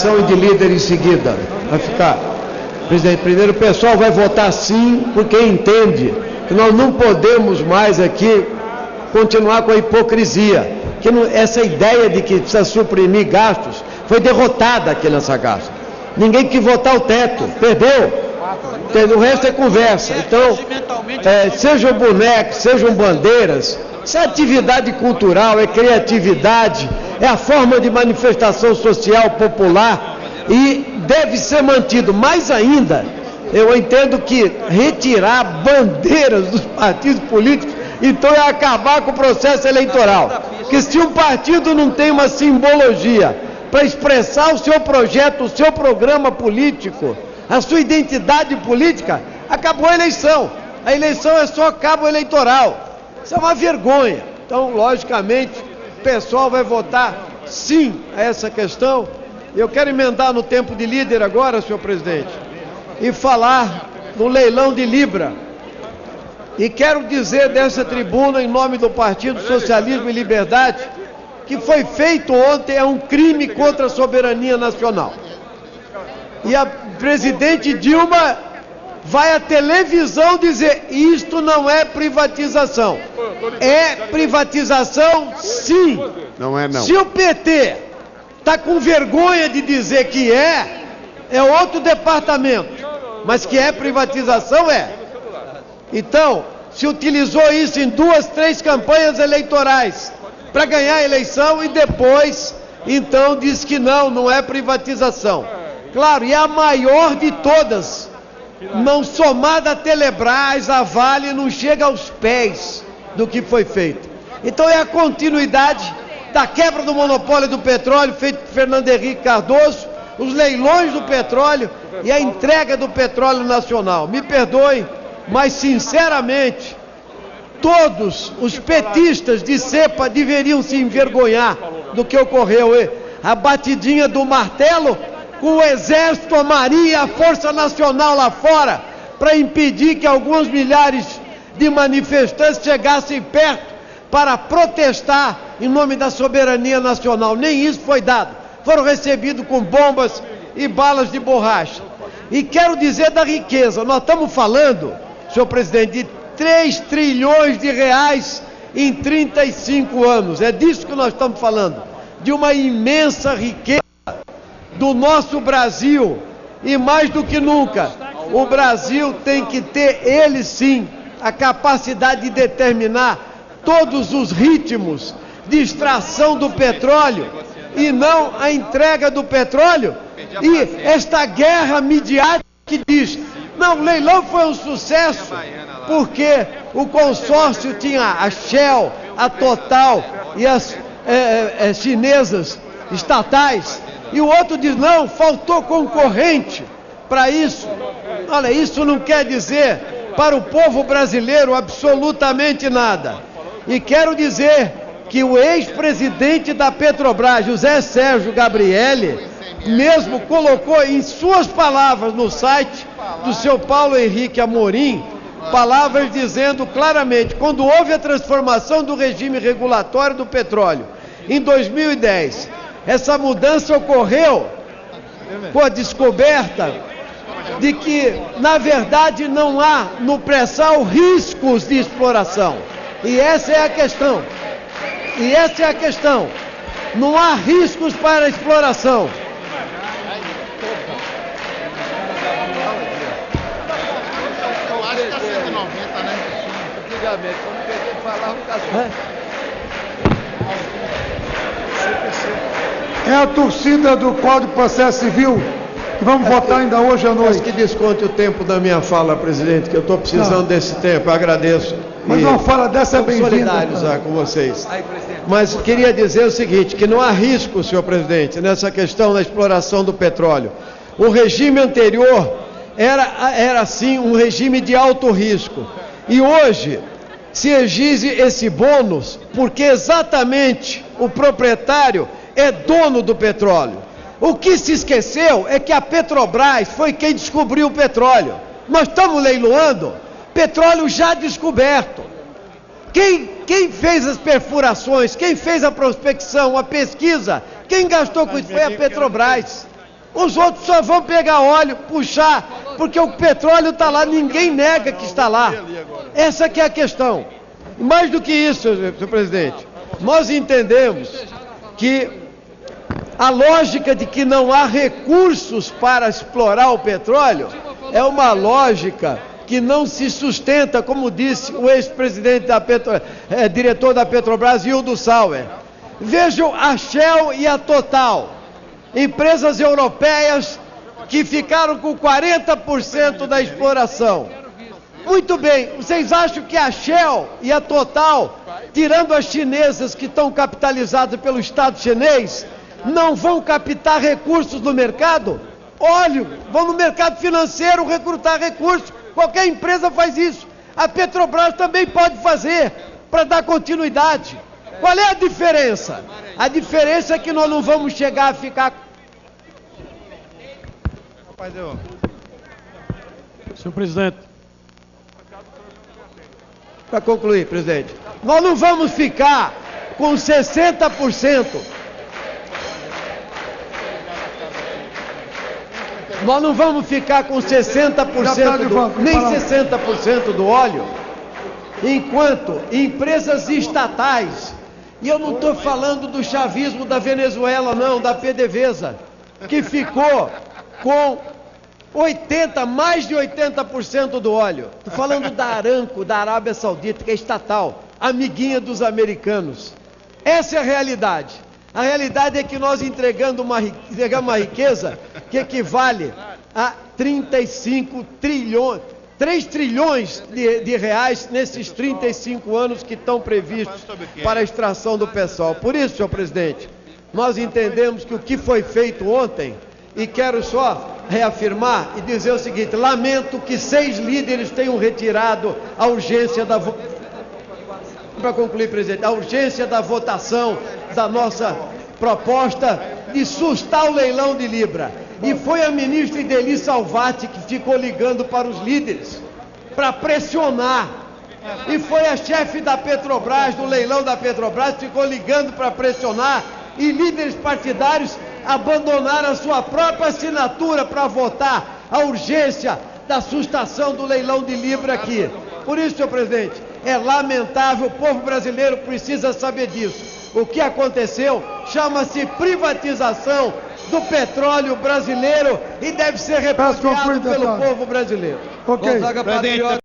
colocação e de líder em seguida. Vai ficar. Presidente, primeiro o pessoal vai votar sim, porque entende que nós não podemos mais aqui continuar com a hipocrisia. Que essa ideia de que precisa suprimir gastos foi derrotada aqui nessa gasta. Ninguém quis votar o teto, perdeu. O resto é conversa. Então, sejam bonecos, sejam bandeiras, isso é atividade cultural, é criatividade, é a forma de manifestação social popular e deve ser mantido. Mais ainda, eu entendo que retirar bandeiras dos partidos políticos, então é acabar com o processo eleitoral. Porque se um partido não tem uma simbologia para expressar o seu projeto, o seu programa político, a sua identidade política, acabou a eleição. A eleição é só cabo eleitoral. Isso é uma vergonha. Então, logicamente, o pessoal vai votar sim a essa questão. Eu quero emendar no tempo de líder agora, senhor presidente, e falar no leilão de Libra. E quero dizer dessa tribuna, em nome do Partido Socialismo e Liberdade, que foi feito ontem é um crime contra a soberania nacional. E a presidente Dilma vai à televisão dizer: isto não é privatização. É privatização, sim. Não é, não. Se o PT está com vergonha de dizer que é outro departamento. Mas que é privatização, é. Então, se utilizou isso em 2, 3 campanhas eleitorais para ganhar a eleição e depois, então, diz que não é privatização. Claro, e a maior de todas, não somada a Telebrás, a Vale, não chega aos pés do que foi feito. Então é a continuidade da quebra do monopólio do petróleo, feito por Fernando Henrique Cardoso, os leilões do petróleo e a entrega do petróleo nacional. Me perdoem, mas sinceramente, todos os petistas de cepa deveriam se envergonhar do que ocorreu. A batidinha do martelo com o Exército, a Marinha, a Força Nacional lá fora, para impedir que alguns milhares de manifestantes chegassem perto para protestar em nome da soberania nacional. Nem isso foi dado. Foram recebidos com bombas e balas de borracha. E quero dizer da riqueza. Nós estamos falando, senhor presidente, de 3 trilhões de reais em 35 anos. É disso que nós estamos falando. De uma imensa riqueza do nosso Brasil. E mais do que nunca, o Brasil tem que ter, ele sim, a capacidade de determinar todos os ritmos de extração do petróleo e não a entrega do petróleo. E esta guerra midiática que diz: não, o leilão foi um sucesso porque o consórcio tinha a Shell, a Total e as chinesas estatais. E o outro diz: não, faltou concorrente para isso. Olha, isso não quer dizer para o povo brasileiro absolutamente nada. E quero dizer que o ex-presidente da Petrobras, José Sérgio Gabrielli, mesmo colocou em suas palavras no site do seu Paulo Henrique Amorim, palavras dizendo claramente: quando houve a transformação do regime regulatório do petróleo em 2010, essa mudança ocorreu com a descoberta de que, na verdade, não há no pré-sal riscos de exploração. E essa é a questão. Não há riscos para a exploração. Eu acho que está 190, né? Antigamente, quando o PT falava, ficava... É a torcida do Código de Processo Civil que vamos votar ainda hoje à noite. Mas que desconte o tempo da minha fala, presidente, que eu estou precisando desse tempo, eu agradeço. Mas uma fala dessa é bem-vinda. Solidarizar com vocês. Mas queria dizer o seguinte, que não há risco, senhor presidente, nessa questão da exploração do petróleo. O regime anterior era sim um regime de alto risco. E hoje se exige esse bônus porque exatamente o proprietário é dono do petróleo. O que se esqueceu é que a Petrobras foi quem descobriu o petróleo. Nós estamos leiloando petróleo já descoberto. Quem fez as perfurações, quem fez a prospecção, a pesquisa, quem gastou com isso foi a Petrobras. Os outros só vão pegar óleo, puxar, porque o petróleo está lá, ninguém nega que está lá. Essa que é a questão. Mais do que isso, senhor presidente, nós entendemos que a lógica de que não há recursos para explorar o petróleo é uma lógica que não se sustenta, como disse o ex-presidente diretor da Petrobras, Hildo Sauer. Vejam a Shell e a Total, empresas europeias que ficaram com 40% da exploração. Muito bem, vocês acham que a Shell e a Total, tirando as chinesas que estão capitalizadas pelo Estado chinês, não vão captar recursos no mercado? Óleo, vão no mercado financeiro recrutar recursos. Qualquer empresa faz isso. A Petrobras também pode fazer para dar continuidade. Qual é a diferença? A diferença é que nós não vamos chegar a ficar... Senhor presidente. Para concluir, presidente, nós não vamos ficar com 60%. Nós não vamos ficar com 60% nem 60% do óleo, enquanto empresas estatais, e eu não estou falando do chavismo da Venezuela não, da PDVSA, que ficou com mais de 80% do óleo. Estou falando da Aramco, da Arábia Saudita, que é estatal, amiguinha dos americanos. Essa é a realidade. A realidade é que nós entregamos uma riqueza que equivale a 35 trilhões, 3 trilhões de reais nesses 35 anos que estão previstos para a extração do pessoal. Por isso, senhor presidente, nós entendemos que o que foi feito ontem, e quero só reafirmar e dizer o seguinte, lamento que 6 líderes tenham retirado a urgência da votação. Para concluir, presidente, a urgência da votação da nossa proposta de sustar o leilão de Libra. E foi a ministra Ideli Salvati que ficou ligando para os líderes, para pressionar. E foi a chefe da Petrobras, do leilão da Petrobras, que ficou ligando para pressionar. E líderes partidários abandonaram a sua própria assinatura para votar a urgência da sustação do leilão de Libra aqui. Por isso, senhor presidente, é lamentável, o povo brasileiro precisa saber disso. O que aconteceu chama-se privatização do petróleo brasileiro e deve ser repudiado pelo povo brasileiro. Ok.